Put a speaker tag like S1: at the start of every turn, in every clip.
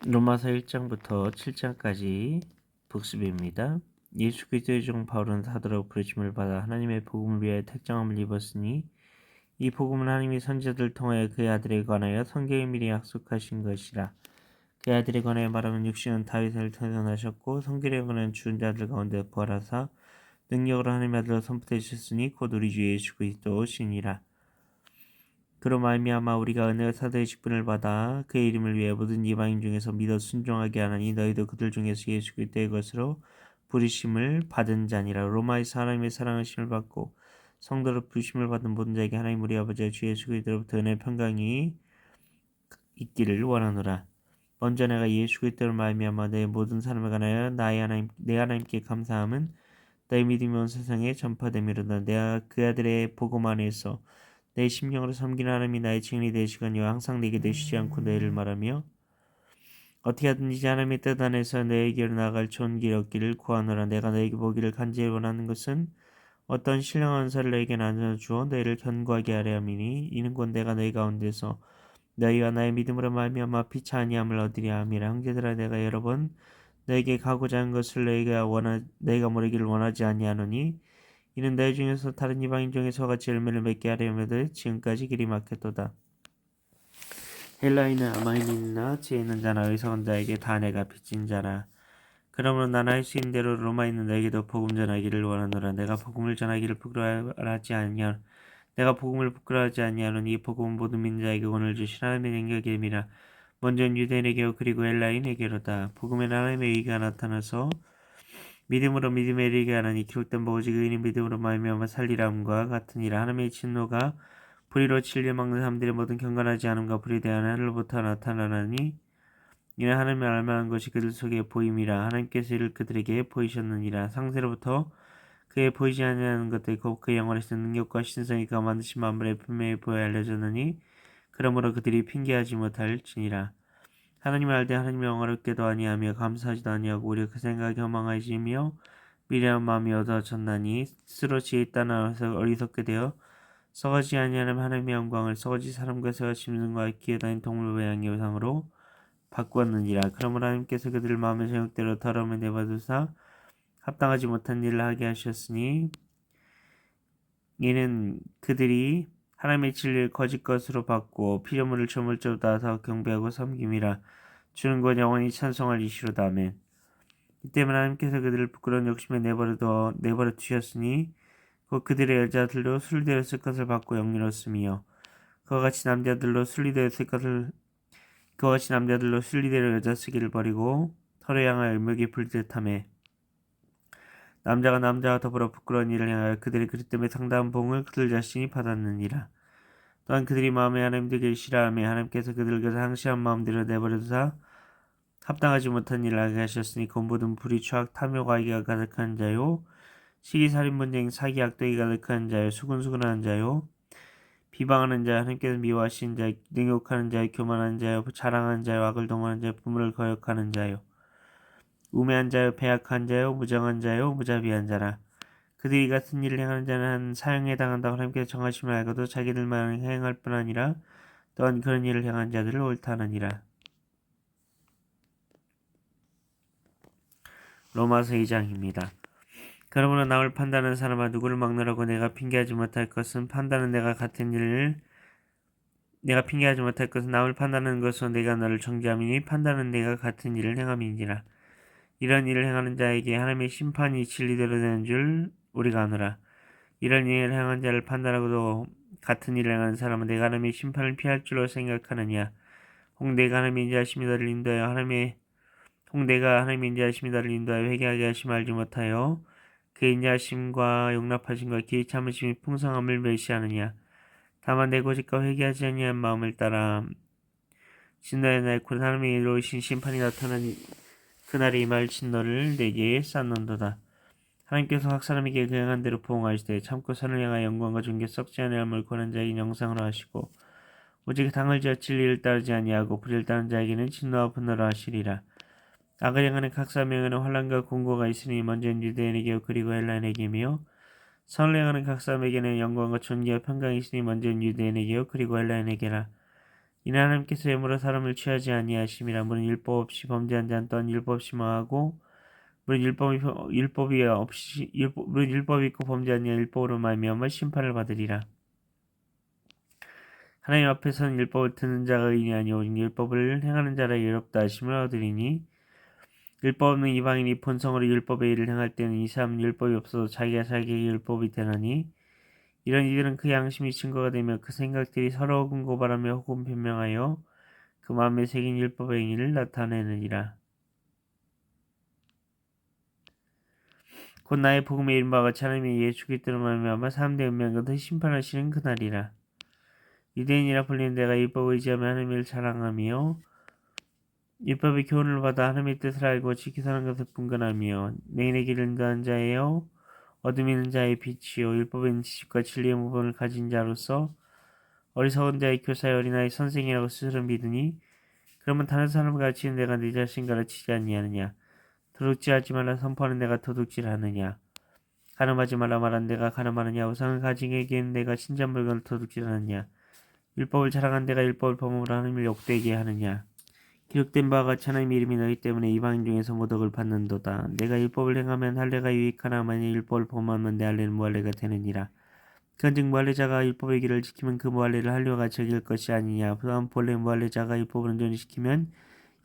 S1: 로마서 1장부터 7장까지 복습입니다. 예수 그리스도의 종 바울은 사도로 부르심을 받아 하나님의 복음을 위하여 택정함을 입었으니 이 복음은 하나님이 선지자들을 통하여 그의 아들에 관하여 성경에 미리 약속하신 것이라. 그의 아들에 관하여 말하면 육신은 다윗을 태어나셨고 성결에 관하여 죽은 자들 가운데 부활하사 능력으로 하나님의 아들로 선포되셨으니 곧 우리 주 예수 그리스도시니라. 그로 말미암아 우리가 은혜와 사도의 직분을 받아 그의 이름을 위해 모든 이방인 중에서 믿어 순종하게 하나니 너희도 그들 중에서 예수 그리스도의 것으로 부르심을 받은 자니라. 로마에서 하나님의 사랑하심을 받고 성도로 부르심을 받은 모든 자에게 하나님 우리 아버지와 주 예수 그리스도로부터 은혜 평강이 있기를 원하노라. 먼저 내가 예수 그리스도를 말미암아 내 모든 사람에 관하여 내 하나님께 감사함은 너희 믿음이 온 세상에 전파됨이로다. 내가 그 아들의 복음 안에서 내 심령으로 섬기는 하나님이 나의 증인이 되시거니와 항상 내게 내쉬지 않고 너희를 말하며 어떻게 하든지 하나님의 뜻 안에서 너희에게로 나아갈 좋은 길 얻기를 구하노라. 내가 너희에게 보기를 간절히 원하는 것은 어떤 신령한 은사를 너희에게 나눠주어 너희를 견고하게 하려 함이니 이는 곧 내가 너희 가운데서 너희와 나의 믿음으로 말미암아 피차 아니함을 얻으려 함이라. 형제들아, 내가 여러 번 너희에게 가고자 한 것을 너희가 모르기를 원하지 아니하노니 이는 너희 중에서 다른 이방인 중에서 같이 열매를 맺게 하려면 지금까지 길이 막혔도다. 헬라인은 아마인이나 지혜 있는 자나 의사한 자에게 다 내가 빚진 자라. 그러므로 나는 할 수 있는 대로 로마에 있는 너에게도 복음 전하기를 원하노라. 내가 복음을 부끄러워하지 아니하노니 이 복음은 모든 민자에게 오늘 주신 하나님의 능력임이라. 먼저 유대인에게요 그리고 헬라인에게로다. 복음에 하나님의 의가 나타나서 믿음으로 믿음에 이르게 하나니 기록된 바 오직 의인이 믿음으로 말미암아 살리라함과 같으니라. 하나님의 진노가 불의로 진리를 막는 사람들의 모든 경건하지 않음과 불의에 대한 하늘로부터 나타나니 이는 하나님을 알만한 것이 그들 속에 보임이라. 하나님께서 이를 그들에게 보이셨느니라. 상세로부터 그에 보이지 아니하는 것들 곧 그 영원하신 능력과 신성이 그가 만드신 만물에 분명히 보여 알려졌느니 그러므로 그들이 핑계하지 못할지니라. 하나님을 알되 하나님의 영화롭게도 아니하며 감사하지도 아니하고 오히려 그 생각에 허망해지며 미련한 마음이 얻어졌나니 스스로 지혜 있다나 어리석게 되어 썩어지 아니하는 하나님의 영광을 썩어지 사람과 새와 짐승과 기어다니는 동물 모양의 우상으로 바꾸었느니라. 그러므로 하나님께서 그들을 마음의 정욕대로 더러움에 내버두사 합당하지 못한 일을 하게 하셨으니 이는 그들이 하나님의 진리를 거짓 것으로 바꾸어 피조물을 조물주로 따서 경배하고 섬김이라. 주는 곧 영원히 찬송할 이시로다. 아멘. 이 때문에 하나님께서 그들을 부끄러운 욕심에 내버려 두셨으니 곧 그들의 여자들도 순리되었을 것을 받고 영리로쓰며 그와 같이 남자들로 순리대로 여자 쓰기를 버리고 서로 향하여 의무에 불듯하며 남자가 남자와 더불어 부끄러운 일을 향하여 그들의 그릇 때문에 상당한 봉을 그들 자신이 받았느니라. 또한 그들이 마음에 하나님들을 싫어하며 하나님께서 그들에게서 항시한 마음대로 내버려두사 합당하지 못한 일을 하게 하셨으니 그 모든 불의, 추악, 탐욕, 악의가 가득한 자요 시기, 살인, 분쟁, 사기, 악독이 가득한 자요 수근수근한 자요 비방하는 자요 하나님께서 미워하신 자요 능욕하는 자요 교만한 자요 자랑하는 자요 악을 동하는 자요 부모를 거역하는 자요 우매한 자요 배악한 자요 무정한 자요 무자비한 자라. 그들이 같은 일을 행하는 자는 사형에 당한다고 하나님께서 정하심을 알고도 자기들만 행할 뿐 아니라 또한 그런 일을 행한 자들을 옳다느니라. 로마서 2장입니다. 그러므로 나를 판단하는 사람아 누구를 막느라고 내가 핑계하지 못할 것은 남을 판단하는 것은 내가 너를 정죄함이니 판단은 내가 같은 일을 행함이니라. 이런 일을 행하는 자에게 하나님의 심판이 진리대로 되는 줄 우리가 아노라. 이런 일을 행한 자를 판단하고도 같은 일을 행하는 사람은 내가 하나님의 심판을 피할 줄로 생각하느냐. 홍대가 하나님의 인자하심이 너를 인도하여 회개하게 하심 알지 못하여 그 인자하심과 용납하심과 기이 참으심이 풍성함을 멸시하느냐. 다만 내 고집과 회개하지 아니한 마음을 따라 진노의 날 곧 하나님의 이로우신 심판이 나타나니 그날에 임할 진노를 내게 쌓는도다. 하나님께서 각 사람에게 그 행한 대로 보응하시되 참고 선을 향하여 영광과 존귀 썩지 아니함을 권한 자에게 영상으로 하시고 오직 당을 지어 진리를 따르지 아니하고 불의를 따르는 자에게는 진노와 분노로 하시리라. 악을 행하는 각 사람에게는 환난과 공고가 있으니 먼저는 유대인에게 그리고 헬라인에게며 선을 행하는 각 사람에게는 영광과 존귀와 평강이 있으니 먼저는 유대인에게요 그리고 헬라인에게라. 이는 하나님께서 예물로 사람을 취하지 아니하심이라. 무릇 율법 없이 범죄한 자는 또한 율법 없이 망하고 무릇 율법이 있고 범죄한 자는 율법으로 말미암아 심판을 받으리라. 하나님 앞에서는 율법을 듣는 자가 의인이 아니오 오직 율법을 행하는 자라 의롭다 하심을 얻으리니 율법 없는 이방인이 본성으로 율법의 일을 행할 때는 이 사람은 율법이 없어도 자기가 자기에게 율법이 되나니 이런 이들은 그 양심이 증거가 되며 그 생각들이 서로 혹은 고발하며 혹은 변명하여 그 마음에 새긴 율법의 행위를 나타내느니라. 곧 나의 복음에 이른 바와 같이 하나님의 예수 그리스도로 말미암아 사람들의 운명한 것을 심판하시는 그날이라. 유대인이라 불리는 내가 율법을 의지하며 하나님을 자랑하며 율법의 교훈을 받아 하나님의 뜻을 알고 지키 사는 것을 분간하며 내인의 길을 인도하는 자예요 어둠 있는 자의 빛이요 율법에 있는 지식과 진리의 모범을 가진 자로서 어리석은 자의 교사의 어린아이 선생이라고 스스로 믿으니 그러면 다른 사람을 가르치는 내가 네 자신 가르치지 아니하느냐. 도둑질하지 말라 선포하는 내가 도둑질하느냐. 가늠하지 말라 말한 내가 가늠하느냐. 우상을 가진 에게는 내가 신전 물건을 도둑질하느냐. 율법을 자랑한 내가 율법을 범함으로 하나님을 욕되게 하느냐. 기록된 바와 같이 하나님의 이름이 너희 때문에 이방인 중에서 모독을 받는도다. 내가 율법을 행하면 할례가 유익하나 만일 율법을 범하면 내 할례는 무할례가 되느니라. 그런즉 무할례자가 율법의 길을 지키면 그 무할례를 할례와 같이 여길 것이 아니냐. 또한 본래 무할례자가 율법을 온전히 지키면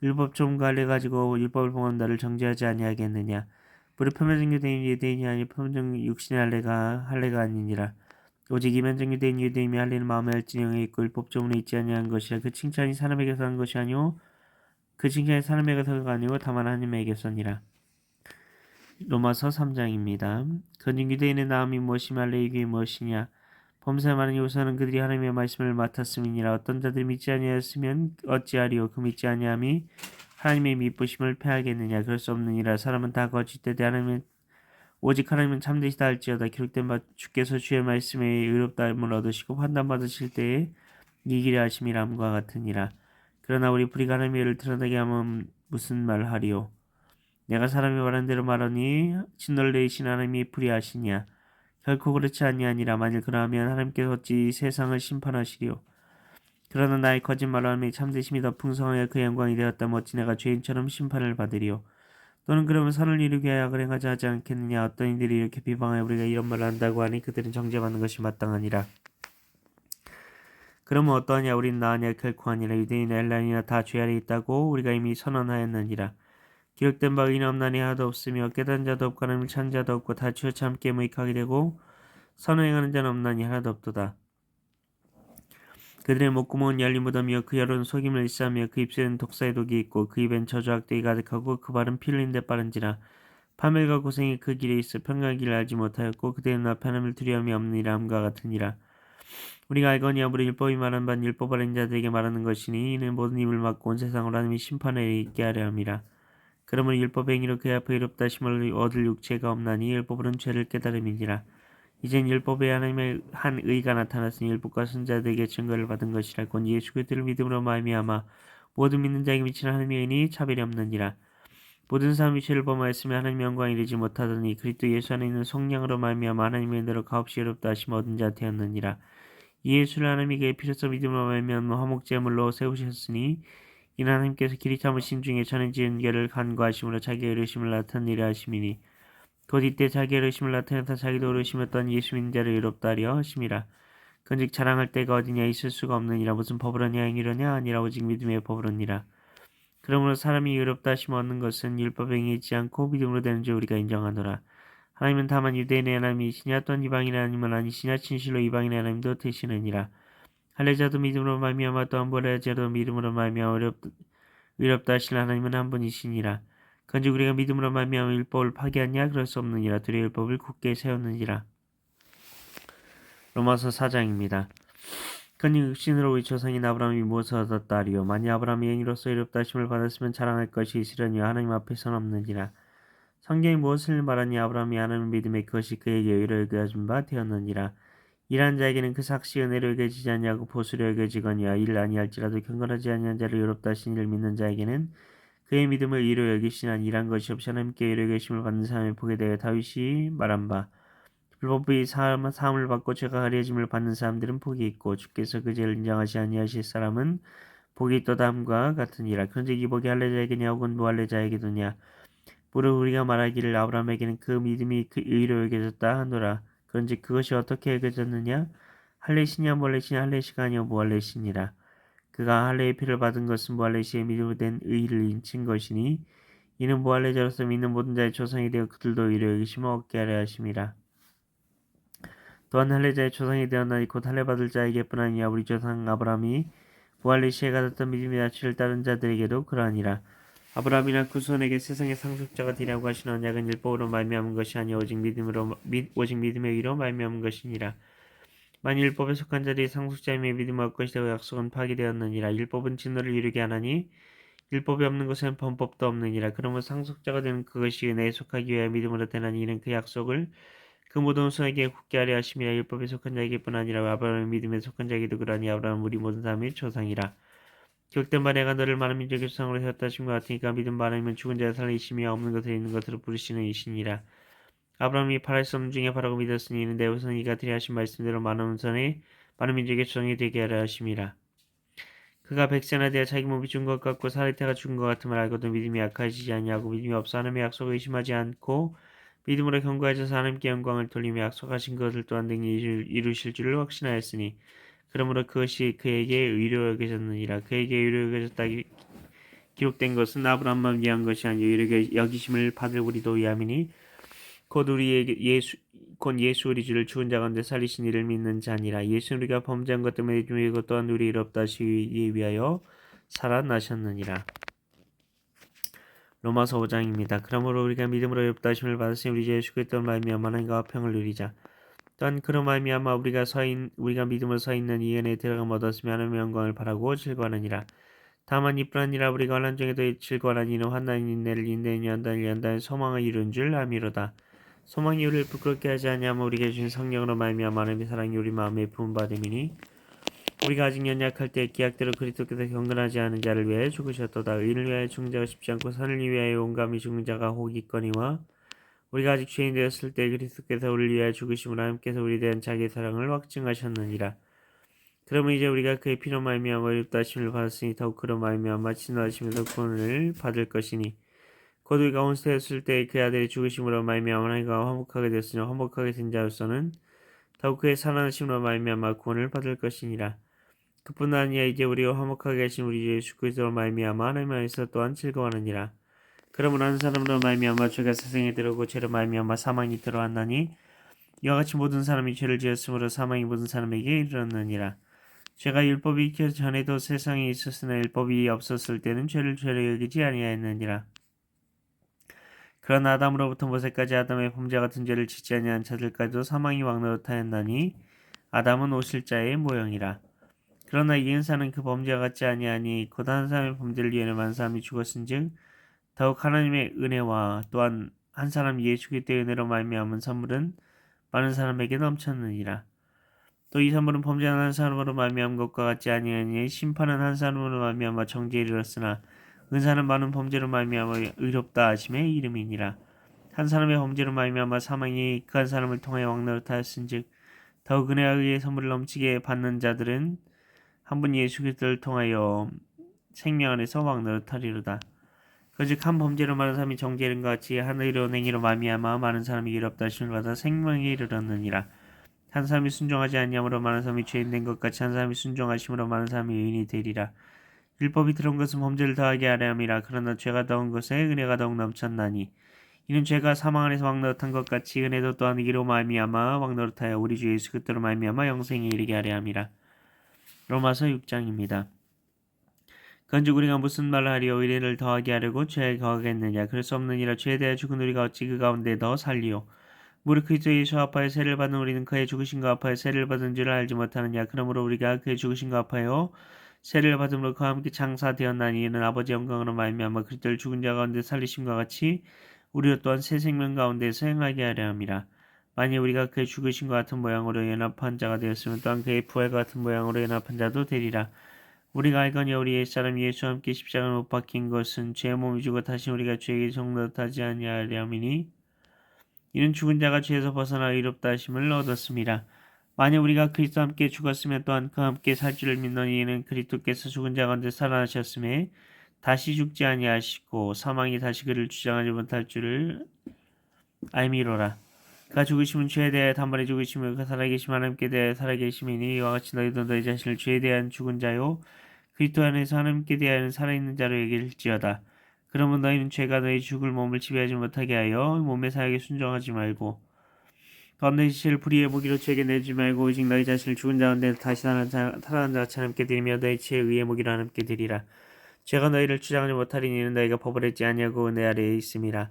S1: 율법 조금과 할례 가지고 율법을 범한 나를 정죄하지 아니하겠느냐. 무릇 표면적 유대인이 유대인이 아니 표면적 육신의 할례가 아니니라. 오직 이면적 유대인 유대인이 할례는 마음의 할진형에 있고 율법 조문에 있지 아니한 것이라. 그 칭찬이 사람에게서 한 것이 아니오 그 칭찬이 사람에게서가 아니고 다만 하나님에게서니라. 로마서 3장입니다. 그런즉 유대인의 나음이 무엇이며 할례의 귀이 무엇이냐. 범사 많은 요소는 그들이 하나님의 말씀을 맡았음이니라. 어떤 자들이 믿지 아니하였으면 어찌하리요. 그 믿지 아니함이 하나님의 미쁘심을 패하겠느냐. 그럴 수 없느니라. 사람은 다 거짓되되 하나님은 오직 하나님은 참되시다 할지어다. 기록된 바 주께서 주의 말씀에 의롭다함을 얻으시고 판단받으실 때에 이기려 하심이람과 같으니라. 그러나 우리 불의가 하나님의 의를 드러나게 하면 무슨 말 하리요. 내가 사람이 말한 대로 말하니 진노를 내리신 하나님이 불의하시냐. 결코 그렇지 아니하니라. 만일 그러하면 하나님께서 어찌 세상을 심판하시리요. 그러나 나의 거짓말로 하나님의 참되심이 더 풍성하여 그 영광이 되었다면 어찌 내가 죄인처럼 심판을 받으리요. 또는 그러면 선을 이루게 하여 악을 행하자 하지 않겠느냐. 어떤 이들이 이렇게 비방하여 우리가 이런 말을 한다고 하니 그들은 정죄받는 것이 마땅하니라. 그러면 어떠하냐. 우린 나으냐. 결코 아니라. 유대인이나 헬라인이나 다 죄 아래 있다고 우리가 이미 선언하였느니라. 기록된 바 의인 없나니 하나도 없으며 깨달은 자도 없고 하나님을 찾는 자도 없고 다 치우쳐 함께 무익하게 되고 선을 행하는 자는 없나니 하나도 없도다. 그들의 목구멍은 열린 무덤이요 그 혀로는 속임을 일삼며 그 입술에는 독사의 독이 있고 그 입엔 저주악되이 가득하고 그 발은 피 흘린 데 빠른지라. 파멸과 고생이 그 길에 있어 평강의 길을 알지 못하였고 그들의 눈앞에 하나님을 두려움이 없느니라 함과 같으니라. 우리가 알거니 아무리 율법이 말한 바는 율법 아닌 자들에게 말하는 것이니 이는 모든 입을 막고 온 세상으로 하나님이 심판에 있게 하려 함이라. 그러므로 율법의 행위로 그 앞에 의롭다 하심을 얻을 육체가 없나니 율법으로는 죄를 깨달음이니라. 이젠 율법에 하나님의 한 의가 나타났으니 율법과 선자들에게 증거를 받은 것이라. 곧 예수 그리스도를 믿음으로 말미암아 모든 믿는 자에게 미치는 하나님의 은이 차별이 없느니라. 모든 사람이 죄를 범하였으며 하나님의 영광에 이르지 못하더니 그리스도 예수 안에 있는 성령으로 말미암아 하나님의 은혜로 값없이 의롭다 하심 얻은 자 되었느니라. 이 예수를 하나님이 그의 피로써 믿음으로 말미암아 화목제물로 세우셨으니 이는 하나님께서 길이 참으신 중에 전에 지은 죄를 간과하심으로 자기의 의로우심을 나타내려 하심이니 곧 이때 자기의 의로우심을 나타내서 자기도 의로우심을 얻던 예수 믿는 자를 의롭다 하려 하심이라. 그런즉 자랑할 때가 어디냐. 있을 수가 없느니라. 무슨 법으로냐 행위로냐 아니라 오직 믿음의 법으로니라. 그러므로 사람이 의롭다 하심을 얻는 것은 율법 행위에 있지 않고 믿음으로 되는 줄 우리가 인정하노라. 하나님은 다만 유대인의 하나님이시냐 또한 이방인의 하나님은 아니시냐. 진실로 이방인의 하나님도 되시느니라. 할례자도 믿음으로 말미암아 또한 무할례자도 믿음으로 말미암아 의롭다 하실 하나님은 한 분이시니라. 그런즉 우리가 믿음으로 말미암아 율법을 파기하냐. 그럴 수 없느니라. 둘의 율법을 굳게 세웠느니라. 로마서 4장입니다. 그런즉 육신으로 우리 조상인 아브라함이 무엇을 얻었다 하리요. 만일 아브라함이 행위로서 의롭다 하심을 받았으면 자랑할 것이 있으려니와 하나님 앞에서는 없느니라. 성경이 무엇을 말하니 아브라함이 하나님을 믿음에 그것이 그에게 의로 여겨진 바 되었느니라. 일하는 자에게는 그 삭시 은혜로 여겨지지 아니하고 보수로 여겨지거니와 일 아니할지라도 경건하지 아니한 자를 의롭다 하신 이를 믿는 자에게는 그의 믿음을 의로 여기시나 일한 것이 없이 하나님께 의로 여기심을 받는 사람의 복에 대해 다윗이 말한 바 율법의 사함을 받고 죄가 가려짐을 받는 사람들은 복이 있고 주께서 그 죄를 인정하지 아니하실 사람은 복이 있도다 함과 같으니라. 그런즉 이 복이 할례자에게냐 혹은 무할례자에게도냐 무릇 우리가 말하기를 아브라함에게는 그 믿음이 그 의로 여겨졌다 하노라. 그런즉 그것이 어떻게 여겨졌느냐 할례시냐 무할례시냐 할례시가 아니요 무할례시니라. 그가 할례의 피를 받은 것은 무할례시의 믿음으로 된 의를 인친 것이니 이는 무할례자로서 믿는 모든 자의 조상이 되어 그들도 의로 여기심을 얻게 하려 하심이라. 또한 할례자의 조상이 되었나니 곧 할례 받을 자에게뿐 아니라 우리 조상 아브라함이 무할례시에 가졌던 믿음이 나치를 따른 자들에게도 그러하니라. 아브라함이나 그 후손에게 세상의 상속자가 되라고 하신 언약은 율법으로 말미암은 것이 아니요 오직 믿음의 의로 말미암은 것이니라. 만일 율법에 속한 자들이 상속자임의 믿음을 얻고 있다고 약속은 파기되었느니라. 율법은 진노를 이루게 하나니 율법이 없는 곳에는 범법도 없느니라. 그러므로 상속자가 되는 그것이 은혜에 속하기 위하여 믿음으로 되나니 이는 그 약속을 그 모든 후손에게 굳게 하려 하심이라. 율법에 속한 자에게뿐 아니라 아브라함의 믿음에 속한 자에게도 그러하니 아브라함은 우리 모든 사람의 조상이라. 기록된 바 내가 너를 많은 민족의 조상으로 세웠다 하심과 같으니까 믿음 바라면 죽은 자를 살리심이 없는 것을 있는 것으로 부르시는 이시니라. 아브라함이 바랄 수 없는 중에 바라고 믿었으니 이는 내 후손이 이가 되려 하신 말씀대로 많은 후손의 많은 민족의 조상이 되게 하려 하심이라. 그가 백세나 되어 자기 몸이 죽은 것 같고 사르테가 죽은 것 같음을 알고도 믿음이 약해지지 아니하고 믿음이 없어 하나님의 약속을 의심하지 않고 믿음으로 견고해져서 하나님께 영광을 돌리며 약속하신 것을 또한 등이 이루실 줄을 확신하였으니 그러므로 그것이 그에게 의로 여겨졌느니라. 그에게 의로 여겨졌다 기록된 것은 아브라함만 위한 것이 아니요 의로 여기심을 받을 우리도 위함이니 곧 예수 우리 주를 죽은 자 가운데 살리신 이를 믿는 자니라. 예수는 우리가 범죄한 것 때문에 죽이고 또한 우리 의롭다 하시기 위하여 살아나셨느니라. 로마서 5장입니다. 그러므로 우리가 믿음으로 의롭다 하심을 받았으니 우리 주 예수 그리스도로 말미암아 하나님과 평을 누리자. 또한 그로 말미암아 우리가 믿음으로 서 있는 이 은혜에 들어감 얻었으며 하나님의 영광을 바라고 즐거워하느니라. 다만 이뿐 아니라 우리가 환난 중에도 즐거워하는 이는 환난 인내를 인내는 연단을 연단을 소망을 이룬 줄 아미로다. 소망이 우리를 부끄럽게 하지 아니하며 우리에게 주신 성령으로 말미암아 하나님의 사랑이 우리 마음에 부음받음이니 우리가 아직 연약할 때 기약대로 그리스도께서 경건하지 않은 자를 위하여 죽으셨도다. 의인을 위하여 죽는 자가 쉽지 않고 선을 위하여 온감히 죽는 자가 혹 있거니와 우리가 아직 죄인 되었을 때 그리스도께서 우리를 위하여 죽으심으로 하나님께서 우리에 대한 자기의 사랑을 확증하셨느니라. 그러면 이제 우리가 그의 피로 말미암아 의롭다 하심을 받았으니 더욱 그로 말미암아 진노하심에서 구원을 받을 것이니 곧 우리가 온수되었을 때 그 아들이 죽으심으로 말미암아 하나님과 화목하게 되었으니 화목하게 된 자로서는 더욱 그의 살아나심으로 말미암아 구원을 받을 것이니라. 그뿐 아니라 이제 우리와 화목하게 하신 우리 주 예수 그리스도로 말미암아 하나님 안에서 또한 즐거워하느니라. 그러므로 한 사람으로 말미암아 죄가 세상에 들어오고 죄로 말미암아 사망이 들어왔나니 이와 같이 모든 사람이 죄를 지었으므로 사망이 모든 사람에게 이르렀느니라. 죄가 율법이 있기 전에도 세상에 있었으나 율법이 없었을 때는 죄를 죄로 여기지 아니하였느니라. 그러나 아담으로부터 모세까지 아담의 범죄 같은 죄를 짓지 아니한 자들까지도 사망이 왕노릇하였나니 아담은 오실자의 모형이라. 그러나 이 은사는 그 범죄와 같지 아니하니 곧 한 사람의 범죄를 위하여 많은 사람이 죽었은즉 더욱 하나님의 은혜와 또한 한 사람 예수 그리스도의 은혜로 말미암은 선물은 많은 사람에게 넘쳤느니라. 또 이 선물은 범죄한 한 사람으로 말미암은 것과 같지 아니하니 심판은 한 사람으로 말미암아 정죄에 이르렀으나 은사는 많은 범죄로 말미암아 의롭다 하심의 이름이니라. 한 사람의 범죄로 말미암아 사망이 그 한 사람을 통하여 왕노릇하였은즉 더욱 은혜와 의의 선물을 넘치게 받는 자들은 한 분 예수 그리스도를 통하여 생명 안에서 왕노릇하리로다. 그즉 한 범죄로 많은 사람이 정죄에 이른 것 같이 한 의로운 행위로 말미암아 많은 사람이 의롭다 하심을 받아 생명에 이르렀느니라. 한 사람이 순종하지 아니함으로 많은 사람이 죄인 된 것 같이 한 사람이 순종하심으로 많은 사람이 의인이 되리라. 율법이 들어온 것은 범죄를 더하게 하려 함이라. 그러나 죄가 더한 것에 은혜가 더욱 넘쳤나니 이는 죄가 사망 안에서 왕노릇한 것 같이 은혜도 또한 이로 말미암아 왕노릇하여 우리 주 예수 그리스도로 말미암아 영생에 이르게 하려 함이라. 로마서 6장입니다. 그런즉 우리가 무슨 말을 하리요 의를 더하게 하려고 죄에 거하겠느냐. 그럴 수 없느니라. 죄에 대하여 죽은 우리가 어찌 그 가운데 더 살리요. 무릇 그리스도 예수 앞하여 세를 받은 우리는 그의 죽으심과 앞하여 세를 받은 줄을 알지 못하느냐. 그러므로 우리가 그의 죽으심과 앞하여 세를 받음으로 그와 함께 장사되었나니 이는 아버지 영광으로 말미암아 그리스도를 죽은 자 가운데 살리심과 같이 우리로 또한 새 생명 가운데서 행하게 하려 함이라. 만일 우리가 그의 죽으심과 같은 모양으로 연합한 자가 되었으면 또한 그의 부활과 같은 모양으로 연합한 자도 되리라. 우리가 알거니와 우리 옛사람 예수와 함께 십자가에 못 박힌 것은 죄의 몸이 죽어 다시 우리가 죄에게 종노릇하지 아니하려 함이니 이는 죽은 자가 죄에서 벗어나 의롭다 하심을 얻었습니다. 만약 우리가 그리스도와 함께 죽었으면 또한 그와 함께 살 줄을 믿노니 이는 그리스도께서 죽은 자 가운데 살아나셨음에 다시 죽지 아니하시고 사망이 다시 그를 주장하지 못할 줄을 알미로라. 그가 죽으심은 죄에 대하여 단번에 죽으심을 그 살아계심 하나님께 대하여 살아계심이니 이와 같이 너희도 너희 자신을 죄에 대한 죽은 자요 그리스도 안에서 하나님께 대하여는 살아있는 자로 여길지어다. 그러면 너희는 죄가 너희 죽을 몸을 지배하지 못하게 하여 몸의 사역에 순종하지 말고 또 너희 지체를 불의의 무기로 죄에게 내지 말고 오직 너희 자신을 죽은 자 가운데 다시 살아난 자같이 하나님께 드리며 너희 지체의 의의 무기로 하나님께 드리라. 죄가 너희를 주장하지 못하리니 이는 너희가 법을 했지 아니하고 은혜 아래에 있음이라.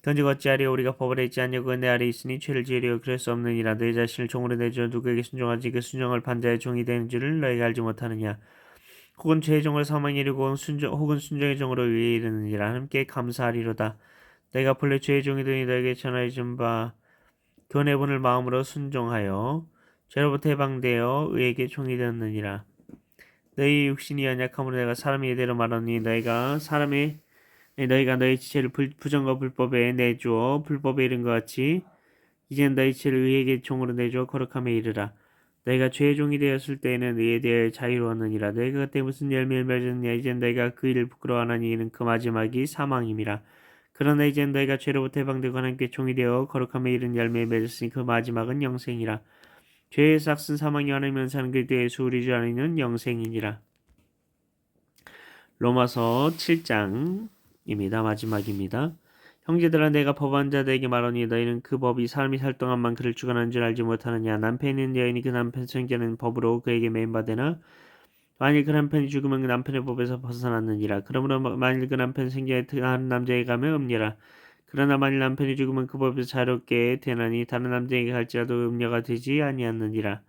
S1: 그런즉 어찌하리요 우리가 법을 했지 아니하고 은혜 아래에 있으니 죄를 지으려 그럴 수 없느니라. 너희 자신을 종으로 내줘 누구에게 순종하지 그 순종을 반자의 종이 되는 줄을 너희가 알지 못하느냐. 혹은 죄의 종으로 사망에 이르고 혹은 순종의 종으로 의에 이르느니라. 하나님께 감사하리로다. 너희가 본래 죄의 종이 되니 너희에게 전하여 준 바 교훈해본을 마음으로 순종하여 죄로부터 해방되어 의에게 종이 되었느니라. 너희 육신이 연약함으로 내가 사람의 예대로 말하니 너희가 너희 지체를 부정과 불법에 내주어 불법에 이른 것 같이 이젠 너희 지체를 의에게 종으로 내주어 거룩함에 이르라. 너희가 죄의 종이 되었을 때에는 의에 대하여 자유로웠느니라. 너희가 그때 무슨 열매를 맺었느냐. 이젠 너희가 그 일을 부끄러워하나니 이는 그 마지막이 사망임이라. 그러나 이젠 너희가 죄로부터 해방되고 하나님께 종이 되어 거룩함에 이른 열매를 맺었으니 그 마지막은 영생이라. 죄의 삭슨 사망이 하나님은 사는 그리스도의 예수 주 안에 있는 영생이니라. 로마서 7장입니다. 마지막입니다. 형제들아 내가 법한 자들에게 말하니 너희는 그 법이 사람이 살 동안만 그를 주관하는 줄 알지 못하느냐. 남편이 있는 여인이 그 남편 성계는 법으로 그에게 매인받으나 만일 그 남편이 죽으면 그 남편의 법에서 벗어났느니라. 그러므로 만일 그 남편 생계에 다른 남자에게 가면 음녀라. 그러나 만일 남편이 죽으면 그 법에서 자유롭게 되나니 다른 남자에게 갈지라도 음녀가 되지 아니하느니라.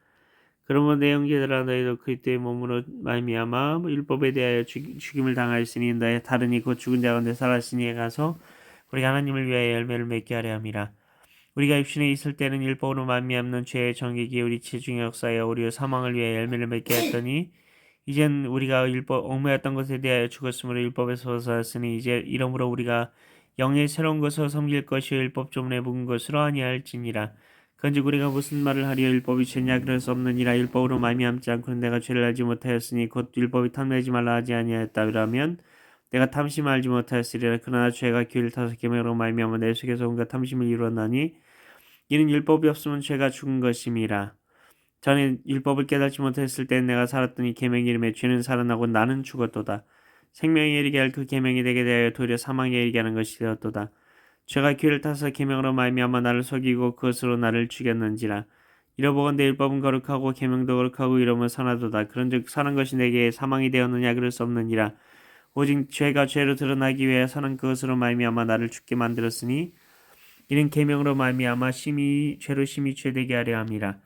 S1: 그러므로 내 형제들아 너희도 그리스도의 몸으로 말미암아 율법에 대하여 죽임을 당하였으니 너희 다른 이 곧 죽은 자 가운데 살았으니 가서 우리가 하나님을 위하여 열매를 맺게 하려 함이라. 우리가 육신에 있을 때는 율법으로 말미암는 죄의 정욕이 우리 체중에 역사하여 우리의 사망을 위하여 열매를 맺게 했더니 이젠 우리가 율법 얽매였던 것에 대하여 죽었으므로 율법에서 벗어났으니 이제 이러므로 우리가 영의 새로운 것을 섬길 것이요 율법 조문에 묵은 것으로 아니할지니라. 그런즉 우리가 무슨 말을 하리요 율법이 죄냐 그럴 수 없느니라. 율법으로 말미암지 않고는 내가 죄를 알지 못하였으니 곧 율법이 탐내지 말라 하지 아니하였다라면 내가 탐심을 알지 못하였으리라. 그러나 죄가 귀를 타서 계명으로 말미암아 내 속에서 온갖 탐심을 이루었나니 이는 율법이 없으면 죄가 죽은 것임이라. 전에 율법을 깨닫지 못했을 때 내가 살았더니 계명의 이름에 죄는 살아나고 나는 죽었도다. 생명에 이르게 할 그 계명이 되게 대하여 도리어 사망에 이르게 하는 것이 되었도다. 죄가 귀를 타서 계명으로 말미암아 나를 속이고 그것으로 나를 죽였는지라. 이러보건대 율법은 거룩하고 계명도 거룩하고 이러면 선하도다. 그런즉 선한 것이 내게 사망이 되었느냐 그럴 수 없느니라. 오직 죄가 죄로 드러나기 위해 선한 그것으로 말미암아 나를 죽게 만들었으니 이는 계명으로 말미암아 죄로 심히 죄되게 하려 함이라.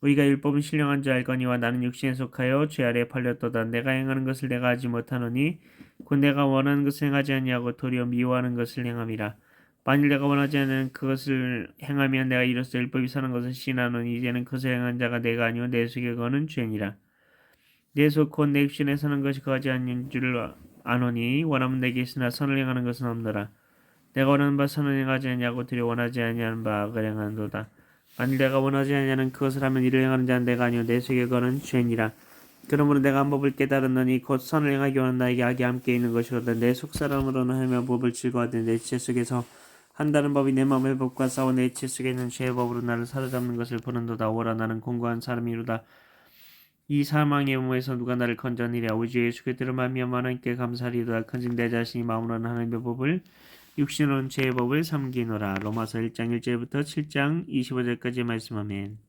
S1: 우리가 율법은 신령한 줄 알거니와 나는 육신에 속하여 죄 아래 팔렸도다. 내가 행하는 것을 내가 하지 못하노니 곧 내가 원하는 것을 행하지 아니하고 도리어 미워하는 것을 행함이라. 만일 내가 원하지 않는 그것을 행하면 내가 이로써 율법이 선한 것을 시인하노니 이제는 그것을 행한 자가 내가 아니오 내 속에 거는 죄니라. 내 속 곧 내 육신에 사는 것이 거하지 않는 줄을 아노니 원하면 내게 있으나 선을 행하는 것은 없노라. 내가 원하는 바 선을 행하지 아니하고 도리어 원하지 아니하는 바 악을 행하노라. 만일 내가 원하지 아니하는 그것을 하면 이를 행하는 자는 내가 아니오 내 속에 거는 죄니라. 그러므로 내가 한 법을 깨달았느니 곧 선을 행하기 원하는 나에게 악이 함께 있는 것이거든. 내 속사람으로는 하며 법을 즐거워하되 내 지체 속에서 한다는 법이 내 마음의 법과 싸워 내 지체 속에 있는 죄의 법으로 나를 사로잡는 것을 보는도다. 오라 나는 공고한 사람이로다. 이 사망의 몸에서 누가 나를 건져내리라. 오직 예수 그리스도로 말미암아 하나님께 감사하리로다. 큰즉 내 자신이 마음으로는 하나님의 법을 육신으로는 죄의 법을 삼기노라. 로마서 1장 1절부터 7장 25절까지 말씀. 아멘.